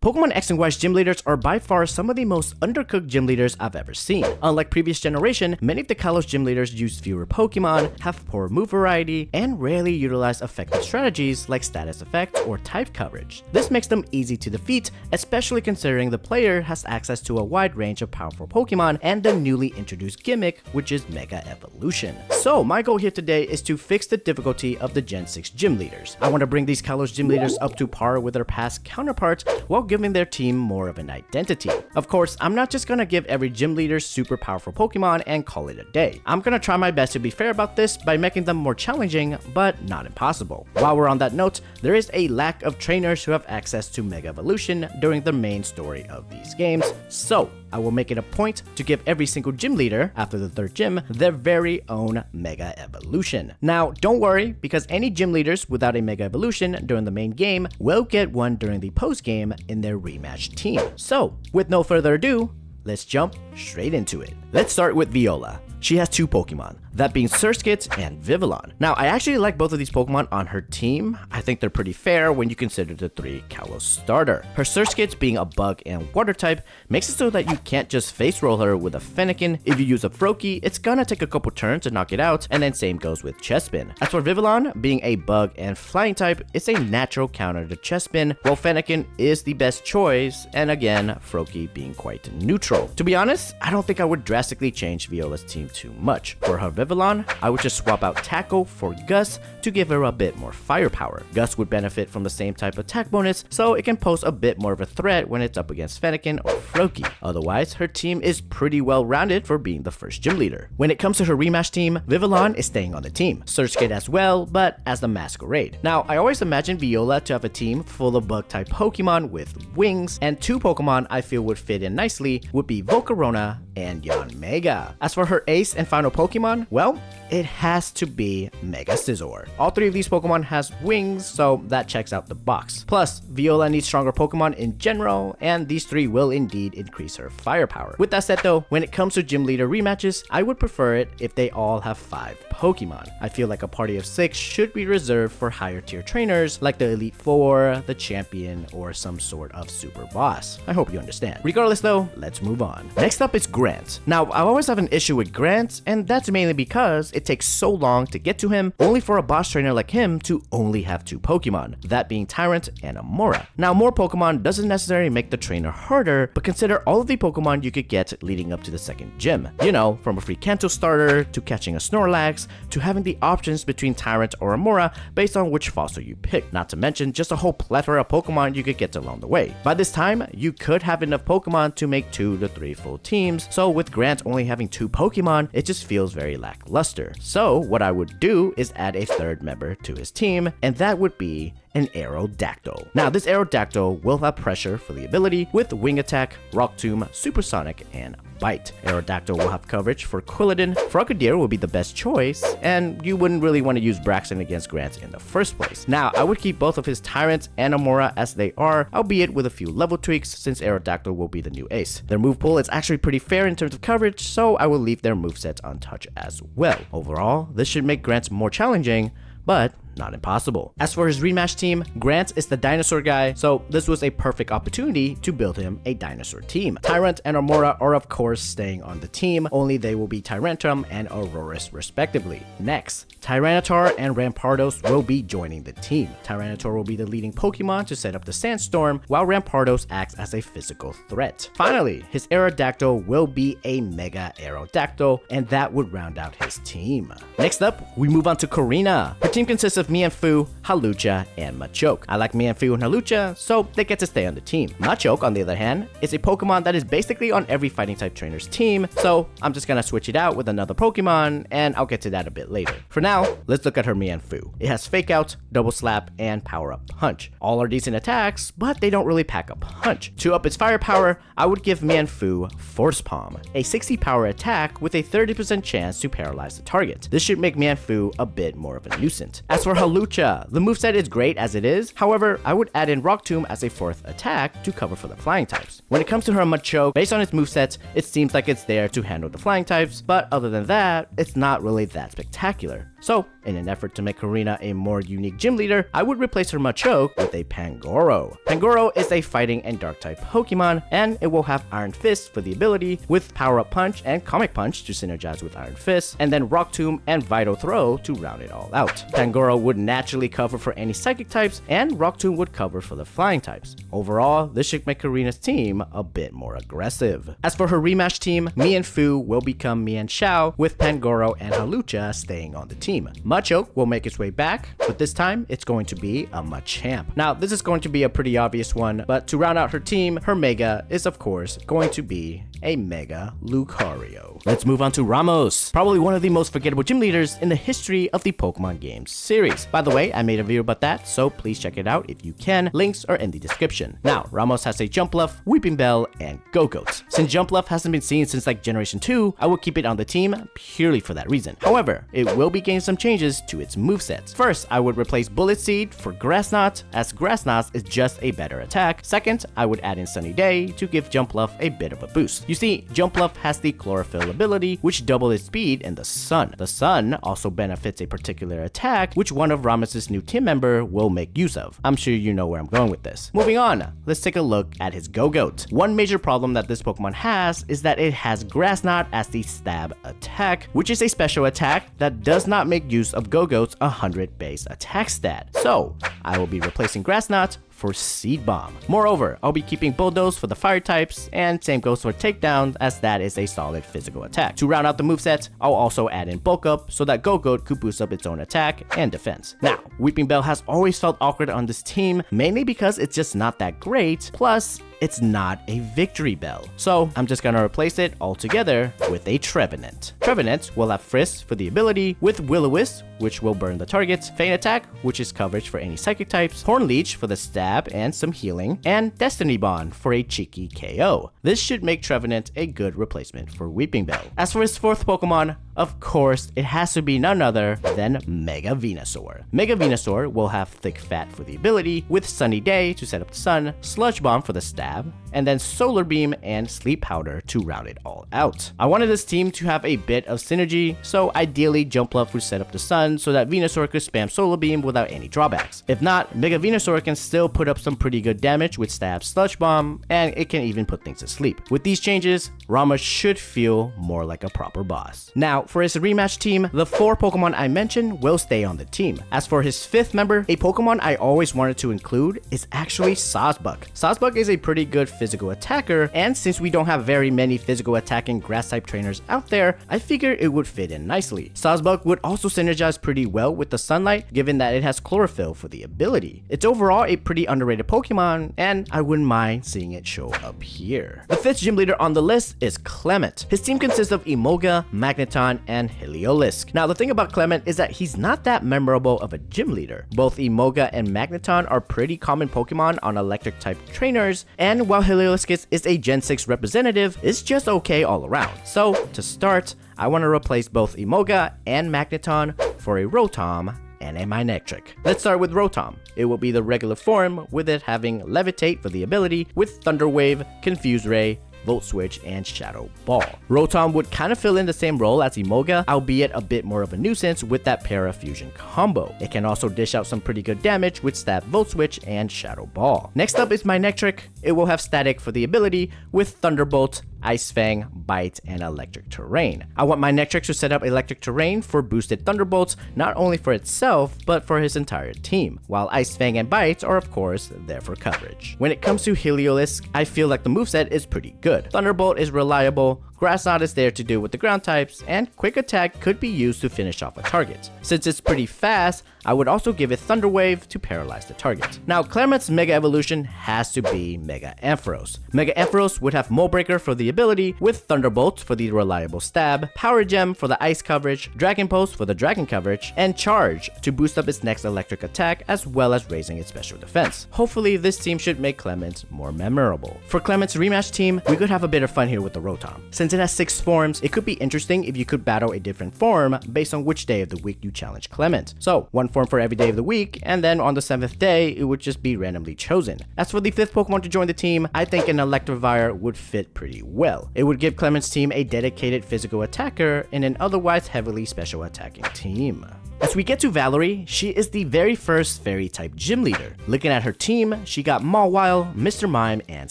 Pokemon X and Y's gym leaders are by far some of the most undercooked gym leaders I've ever seen. Unlike previous generation, many of the Kalos gym leaders use fewer Pokemon, have poor move variety, and rarely utilize effective strategies like status effects or type coverage. This makes them easy to defeat, especially considering the player has access to a wide range of powerful Pokemon and the newly introduced gimmick, which is Mega Evolution. So my goal here today is to fix the difficulty of the Gen 6 gym leaders. I want to bring these Kalos gym leaders up to par with their past counterparts while giving their team more of an identity. Of course, I'm not just gonna give every gym leader super powerful Pokemon and call it a day. I'm gonna try my best to be fair about this by making them more challenging, but not impossible. While we're on that note, there is a lack of trainers who have access to Mega Evolution during the main story of these games, so I will make it a point to give every single gym leader, after the 3rd gym, their very own Mega Evolution. Now, don't worry, because any gym leaders without a Mega Evolution during the main game will get one during the post game in their rematch team. So, with no further ado, let's jump straight into it. Let's start with Viola. She has 2 Pokemon, that being Surskit and Vivillon. Now, I actually like both of these Pokemon on her team. I think they're pretty fair when you consider the 3 Kalos starter. Her Surskit, being a bug and water type, makes it so that you can't just face roll her with a Fennekin. If you use a Froakie, it's gonna take a couple turns to knock it out, and then same goes with Chespin. As for Vivillon, being a bug and flying type, it's a natural counter to Chespin, while Fennekin is the best choice, and again, Froakie being quite neutral. To be honest, I don't think I would drastically change Viola's team too much. For her Vivillon, I would just swap out Tackle for Gus to give her a bit more firepower. Gus would benefit from the same type attack bonus, so it can pose a bit more of a threat when it's up against Fennekin or Froakie. Otherwise, her team is pretty well rounded for being the first gym leader. When it comes to her rematch team, Vivillon is staying on the team. Surskit as well, but as the Masquerade. Now, I always imagine Viola to have a team full of bug type Pokemon with wings, and 2 Pokemon I feel would fit in nicely would be Volcarona and Yanmega. As for her ace and final Pokemon, well, it has to be Mega Scizor. All 3 of these Pokemon has wings, so that checks out the box. Plus, Viola needs stronger Pokemon in general, and these 3 will indeed increase her firepower. With that said though, when it comes to gym leader rematches, I would prefer it if they all have 5 Pokemon. I feel like a party of 6 should be reserved for higher tier trainers like the Elite 4, the Champion, or some sort of super boss. I hope you understand. Regardless though, let's move on. Next up is Grant. Now, I always have an issue with Grant, and that's mainly because it takes so long to get to him, only for a boss trainer like him to only have 2 Pokemon, that being Tyrant and Amora. Now, more Pokemon doesn't necessarily make the trainer harder, but consider all of the Pokemon you could get leading up to the 2nd gym. You know, from a free Kanto starter, to catching a Snorlax, to having the options between Tyrant or Amora based on which fossil you pick, not to mention just a whole plethora of Pokemon you could get along the way. By this time, you could have enough Pokemon to make 2 to 3 full teams, so with Grant only having 2 Pokemon, it just feels very lackluster. So what I would do is add a 3rd member to his team, and that would be an Aerodactyl. Now, this Aerodactyl will have pressure for the ability with Wing Attack, Rock Tomb, Supersonic, and Bite. Aerodactyl will have coverage for Quilladin. Frogadier will be the best choice, and you wouldn't really want to use Braxton against Grant in the first place. Now, I would keep both of his Tyrants and Amora as they are, albeit with a few level tweaks, since Aerodactyl will be the new ace. Their move pool is actually pretty fair in terms of coverage, so I will leave their movesets untouched as well. Overall, this should make Grant more challenging, but not impossible. As for his rematch team, Grant is the dinosaur guy, so this was a perfect opportunity to build him a dinosaur team. Tyrant and Amora are of course staying on the team, only they will be Tyrantrum and Aurorus respectively. Next, Tyranitar and Rampardos will be joining the team. Tyranitar will be the leading Pokemon to set up the Sandstorm, while Rampardos acts as a physical threat. Finally, his Aerodactyl will be a Mega Aerodactyl, and that would round out his team. Next up, we move on to Korrina. Her team consists of Mienfoo, Hawlucha, and Machoke. I like Mienfoo and Hawlucha, so they get to stay on the team. Machoke, on the other hand, is a Pokemon that is basically on every fighting type trainer's team, so I'm just gonna switch it out with another Pokemon, and I'll get to that a bit later. For now, let's look at her Mienfoo. It has Fake Out, Double Slap, and Power Up Punch. All are decent attacks, but they don't really pack up Punch. To up its firepower, I would give Mienfoo Force Palm, a 60 power attack with a 30% chance to paralyze the target. This should make Mienfoo a bit more of a nuisance. As for Hawlucha, the moveset is great as it is, however, I would add in Rock Tomb as a 4th attack to cover for the flying types. When it comes to her Machoke, based on its movesets, it seems like it's there to handle the flying types, but other than that, it's not really that spectacular. So, in an effort to make Korrina a more unique gym leader, I would replace her Machoke with a Pangoro. Pangoro is a fighting and dark type Pokemon, and it will have Iron Fist for the ability, with Power Up Punch and Comic Punch to synergize with Iron Fist, and then Rock Tomb and Vital Throw to round it all out. Pangoro would naturally cover for any psychic types, and Rock Tomb would cover for the flying types. Overall, this should make Korrina's team a bit more aggressive. As for her rematch team, Mi and Fu will become Mi and Xiao, with Pangoro and Hawlucha staying on the team. Machoke will make its way back, but this time it's going to be a Machamp. Now, this is going to be a pretty obvious one, but to round out her team, her Mega is of course going to be a Mega Lucario. Let's move on to Ramos, probably one of the most forgettable gym leaders in the history of the Pokemon games series. By the way, I made a video about that, so please check it out if you can. Links are in the description. Now, Ramos has a Jumpluff, Weeping Bell, and Go-Goat. Since Jumpluff hasn't been seen since like Generation 2, I will keep it on the team purely for that reason. However, it will be getting some changes to its moveset. First, I would replace Bullet Seed for Grass Knot, as Grass Knot is just a better attack. Second, I would add in Sunny Day to give Jumpluff a bit of a boost. You see, Jumpluff has the Chlorophyll ability, which doubles its speed in the sun. The sun also benefits a particular attack, which one of Ramos's new team member will make use of. I'm sure you know where I'm going with this. Moving on, let's take a look at his Go-Goat. One major problem that this Pokemon has is that it has Grass Knot as the stab attack, which is a special attack that does not make use of Go-Goat's 100 base attack stat. So, I will be replacing Grass Knot for Seed Bomb. Moreover, I'll be keeping Bulldoze for the fire types, and same goes for Takedown, as that is a solid physical attack. To round out the moveset, I'll also add in Bulk Up so that Go-Goat could boost up its own attack and defense. Now, Weeping Bell has always felt awkward on this team, mainly because it's just not that great, plus it's not a Victory Bell. So I'm just gonna replace it altogether with a Trevenant. Trevenant will have Frisk for the ability, with Will-O-Wisp, which will burn the target, Feint Attack, which is coverage for any psychic types, Horn Leech for the stab and some healing, and Destiny Bond for a cheeky KO. This should make Trevenant a good replacement for Weeping Bell. As for his fourth Pokemon, of course, it has to be none other than Mega Venusaur. Mega Venusaur will have Thick Fat for the ability, with Sunny Day to set up the sun, Sludge Bomb for the stab, and then Solar Beam and Sleep Powder to round it all out. I wanted this team to have a bit of synergy, so ideally Jumpluff would set up the sun so that Venusaur could spam Solar Beam without any drawbacks. If not, Mega Venusaur can still put up some pretty good damage with Stab, Sludge Bomb, and it can even put things to sleep. With these changes, Ramos should feel more like a proper boss. Now, for his rematch team, the 4 Pokemon I mentioned will stay on the team. As for his 5th member, a Pokemon I always wanted to include is actually Sawsbuck. Sawsbuck is a pretty good physical attacker, and since we don't have very many physical attacking grass type trainers out there, I figured it would fit in nicely. Sawsbuck would also synergize pretty well with the sunlight, given that it has Chlorophyll for the ability. It's overall a pretty underrated Pokemon, and I wouldn't mind seeing it show up here. The 5th gym leader on the list is Clemont. His team consists of Emolga, Magneton, and Heliolisk. Now, the thing about Clemont is that he's not that memorable of a gym leader. Both Emolga and Magneton are pretty common Pokemon on electric type trainers, and while Heliolisk is a Gen 6 representative, it's just okay all around. So, to start, I want to replace both Emolga and Magneton for a Rotom and a Manectric. Let's start with Rotom. It will be the regular form, with it having Levitate for the ability, with Thunder Wave, Confuse Ray, Volt Switch, and Shadow Ball. Rotom would kind of fill in the same role as Emolga, albeit a bit more of a nuisance with that Para Fusion combo. It can also dish out some pretty good damage with Stab, Volt Switch, and Shadow Ball. Next up is Manectric. It will have Static for the ability, with Thunderbolt, Ice Fang, Bite, and Electric Terrain. I want Manectric to set up Electric Terrain for boosted Thunderbolts, not only for itself, but for his entire team, while Ice Fang and Bite are of course there for coverage. When it comes to Heliolisk, I feel like the moveset is pretty good. Thunderbolt is reliable, Grass Knot is there to deal with the ground types, and Quick Attack could be used to finish off a target. Since it's pretty fast, I would also give it Thunder Wave to paralyze the target. Now, Clemont's Mega Evolution has to be Mega Ampharos. Mega Ampharos would have Mold Breaker for the ability, with Thunderbolt for the reliable stab, Power Gem for the ice coverage, Dragon Pulse for the dragon coverage, and Charge to boost up its next electric attack as well as raising its special defense. Hopefully, this team should make Clemont more memorable. For Clemont's rematch team, we could have a bit of fun here with the Rotom. Since it has 6 forms, it could be interesting if you could battle a different form based on which day of the week you challenge Clemont. So, one form for every day of the week, and then on the 7th day, it would just be randomly chosen. As for the 5th Pokemon to join the team, I think an Electivire would fit pretty well. It would give Clemont's team a dedicated physical attacker in an otherwise heavily special attacking team. As we get to Valerie, she is the very first fairy type gym leader. Looking at her team, she got Mawile, Mr. Mime, and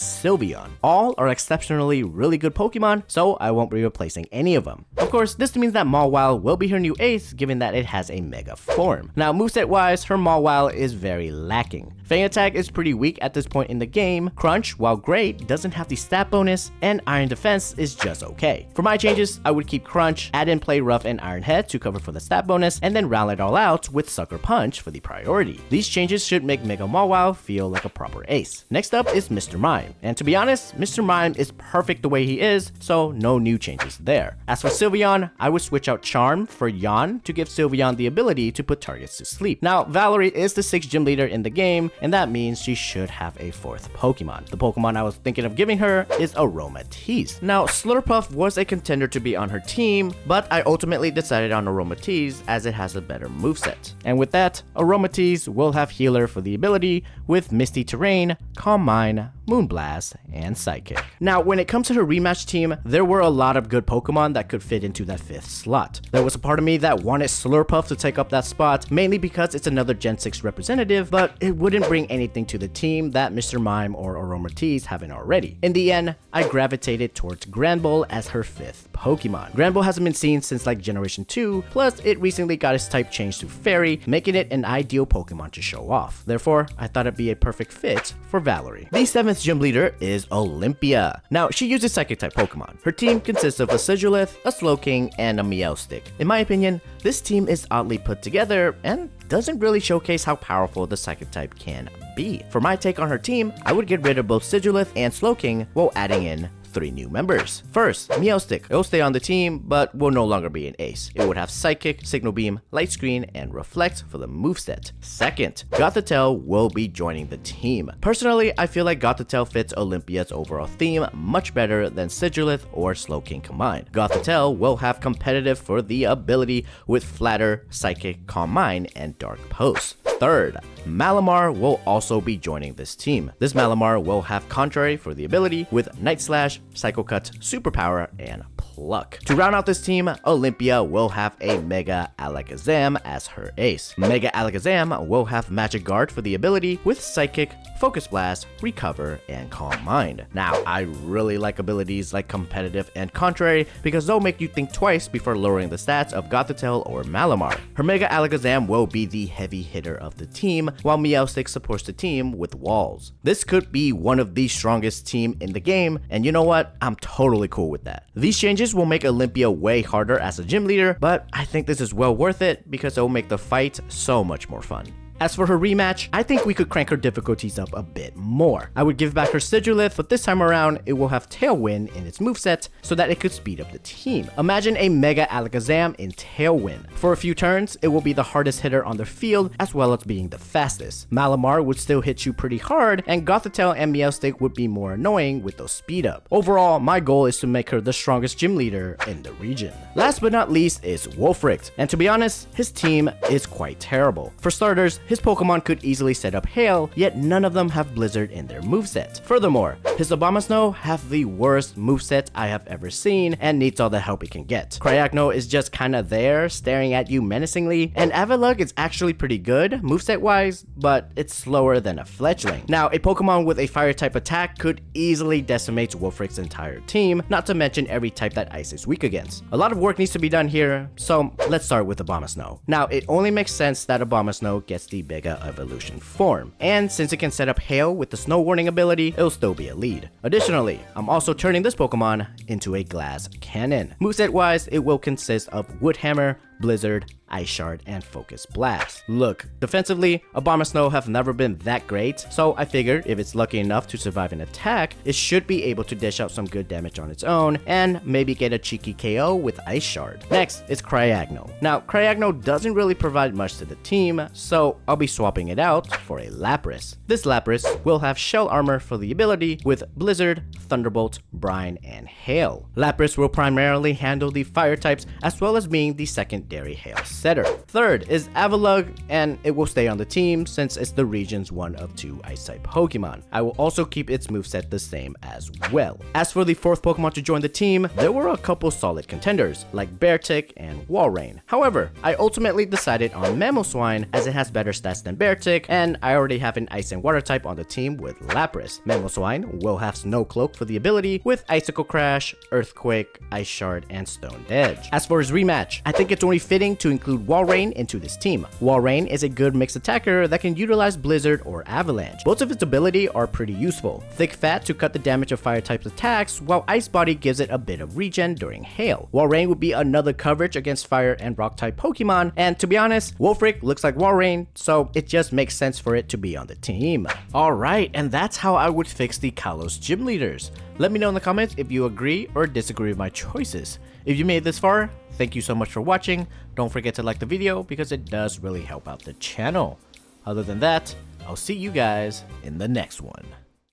Sylveon. All are exceptionally really good Pokemon, so I won't be replacing any of them. Of course, this means that Mawile will be her new ace given that it has a Mega form. Now moveset wise, her Mawile is very lacking. Fang Attack is pretty weak at this point in the game, Crunch, while great, doesn't have the stat bonus, and Iron Defense is just okay. For my changes, I would keep Crunch, add in Play Rough and Iron Head to cover for the stat bonus, and then round it all out with Sucker Punch for the priority. These changes should make Mega Mawile feel like a proper ace. Next up is Mr. Mime, and to be honest, Mr. Mime is perfect the way he is, so no new changes there. As for Sylveon, I would switch out Charm for Yawn to give Sylveon the ability to put targets to sleep. Now, Valerie is the 6th gym leader in the game, and that means she should have a 4th Pokemon. The Pokemon I was thinking of giving her is Aromatisse. Now, Slurpuff was a contender to be on her team, but I ultimately decided on Aromatisse as it has a better moveset. And with that, Aromatisse will have Healer for the ability with Misty Terrain, Calm Mind, Moonblast, and Psychic. Now, when it comes to her rematch team, there were a lot of good Pokemon that could fit into that 5th slot. There was a part of me that wanted Slurpuff to take up that spot, mainly because it's another Gen 6 representative, but it wouldn't bring anything to the team that Mr. Mime or Aromatisse haven't already. In the end, I gravitated towards Granbull as her 5th Pokemon. Granbull hasn't been seen since like Generation 2, plus it recently got its type changed to Fairy, making it an ideal Pokemon to show off. Therefore, I thought it'd be a perfect fit for Valerie. The 7th gym leader is Olympia. Now, she uses Psychic type Pokemon. Her team consists of a Sigilith, a Slowking, and a Meowstic. In my opinion, this team is oddly put together and doesn't really showcase how powerful the Psychic type can be. For my take on her team, I would get rid of both Sigilith and Slowking while adding in 3 new members. First, Meowstic. It will stay on the team, but will no longer be an ace. It would have Psychic, Signal Beam, Light Screen, and Reflect for the moveset. Second, Gothitelle will be joining the team. Personally, I feel like Gothitelle fits Olympia's overall theme much better than Sigilith or Slowking combined. Gothitelle will have competitive for the ability with Flatter, Psychic, Calm Mind, and Dark Pulse. Third, Malamar will also be joining this team. This Malamar will have Contrary for the ability with Night Slash, Psycho Cut, Superpower, and Pluck. To round out this team, Olympia will have a Mega Alakazam as her ace. Mega Alakazam will have Magic Guard for the ability with Psychic, Focus Blast, Recover, and Calm Mind. Now, I really like abilities like Competitive and Contrary because they'll make you think twice before lowering the stats of Gothitelle or Malamar. Her Mega Alakazam will be the heavy hitter of the team, while Meowstic supports the team with walls. This could be one of the strongest team in the game, and you know what? I'm totally cool with that. These changes will make Olympia way harder as a gym leader, but I think this is well worth it because it will make the fight so much more fun. As for her rematch, I think we could crank her difficulties up a bit more. I would give back her Sigilith, but this time around, it will have Tailwind in its moveset so that it could speed up the team. Imagine a Mega Alakazam in Tailwind. For a few turns, it will be the hardest hitter on the field as well as being the fastest. Malamar would still hit you pretty hard, and Gothitelle and Meowstic would be more annoying with those speed up. Overall, my goal is to make her the strongest gym leader in the region. Last but not least is Wulfric, and to be honest, his team is quite terrible. For starters, his Pokemon could easily set up Hail, yet none of them have Blizzard in their moveset. Furthermore, his Abomasnow have the worst moveset I have ever seen and needs all the help it can get. Cryogno is just kinda there, staring at you menacingly, and Avalugg is actually pretty good, moveset wise, but it's slower than a fledgling. Now, a Pokemon with a fire type attack could easily decimate Wulfric's entire team, not to mention every type that Ice is weak against. A lot of work needs to be done here, so let's start with Abomasnow. Now, it only makes sense that Abomasnow gets the Mega Evolution form, and since it can set up Hail with the Snow Warning ability, it'll still be a lead. Additionally, I'm also turning this Pokemon into a Glass Cannon. Moveset wise, it will consist of Wood Hammer, Blizzard, Ice Shard, and Focus Blast. Look, defensively, Abomasnow have never been that great, so I figured if it's lucky enough to survive an attack, it should be able to dish out some good damage on its own, and maybe get a cheeky KO with Ice Shard. Next is Cryogno. Now, Cryogno doesn't really provide much to the team, so I'll be swapping it out for a Lapras. This Lapras will have Shell Armor for the ability with Blizzard, Thunderbolt, Brine, and Hail. Lapras will primarily handle the fire types as well as being the secondary Hail setter. Third is Avalugg, and it will stay on the team since it's the region's one of 2 ice type Pokemon. I will also keep its moveset the same as well. As for the 4th Pokemon to join the team, there were a couple solid contenders like Beartick and Walrein. However, I ultimately decided on Mamoswine as it has better stats than Beartick, and I already have an ice and water type on the team with Lapras. Mamoswine will have Snow Cloak for the ability with Icicle Crash, Earthquake, Ice Shard, and Stone Edge. As for his rematch, I think it's only fitting to include Walrein into this team. Walrein is a good mixed attacker that can utilize Blizzard or Avalanche. Both of its ability are pretty useful. Thick Fat to cut the damage of fire types attacks, while Ice Body gives it a bit of regen during Hail. Walrein would be another coverage against fire and rock type Pokemon, and to be honest, Wulfric looks like Walrein, so it just makes sense for it to be on the team. Alright, and that's how I would fix the Kalos gym leaders. Let me know in the comments if you agree or disagree with my choices. If you made it this far, thank you so much for watching. Don't forget to like the video because it does really help out the channel. Other than that, I'll see you guys in the next one.